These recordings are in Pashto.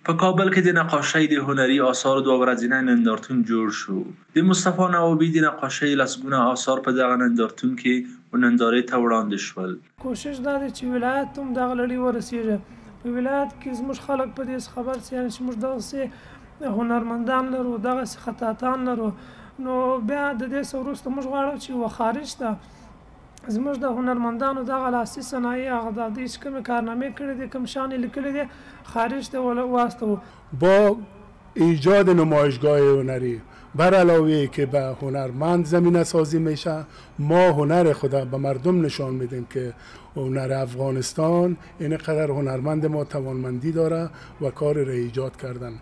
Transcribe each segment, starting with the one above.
په کابل کې د نقاشۍ د هنري آثارو 2 ورځنی نندارتون جوړ شو. د مصطفی نوابي د نقاشۍ لسګونه آثار په دغه نندارتون کې نندارې ته وړاندې شول. کوشش دا دی چې ولایت هم دغه لړۍ ورسیږي. په ولایت کې زموږ خلک په دې خبر سي چې موږ دغسې هنرمندان لرو، دغسې خطاطان لرو، نو بیا د دې څه وروسته موږ غواړو چې یوه خارج ته زموږ د هنرمندانو دغه لاسي صنایع هغه د دوی چې کومې کارنامې کړي دي، کوم شیان یې لیکلي دي، خارج ته واستوو. با ایجاد نمایشگاه هنری بر علاوه که به هنرمند زمینه سازی میشه، ما هنر خود به مردم نشان میدیم که هنر افغانستان اینقدر هنرمند ما توانمندی داره و کار را ایجاد کردن.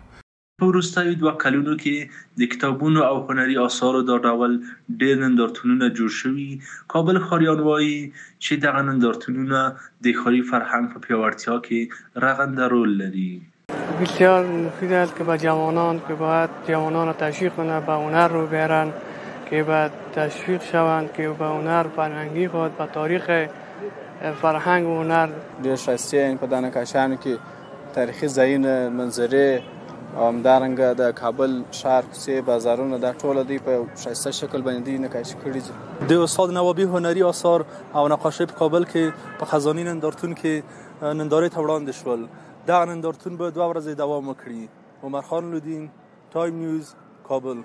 په وروستیو 2 کلونو کې د کتابونو او هنري آثارو دا ډول ډېر نندارتونونه جوړ شوي. کابل ښاریان وایي چې دغه نندارتونونه د ښاري فرهنګ په پیاوړتیا کې رغنده رول لري. بسیار مفید است که به جوانان که باید جوانان را تشویق کنند به هنر رو بیارن، که باید تشویق شوند که به هنر فرهنگی خود به تاریخ فرهنگ و هنر ډېر ښایسته یعنې په دا نقاشیانو کې تاریخي ځایونه، منظرې او همدارنګه د کابل ښار کوڅې بازارونه دا ټوله دوی په ښایسته شکل باندې دوی نقاشي کړي دي. د استاد نوابي هنري آثار او نقاشۍ په کابل کې په خزاني نندارتون کې نندارې ته وړاندې شول. دغه نندارتون به 2 ورځې دوام وکړي. عمر خان لودین، تایم نیوز، کابل.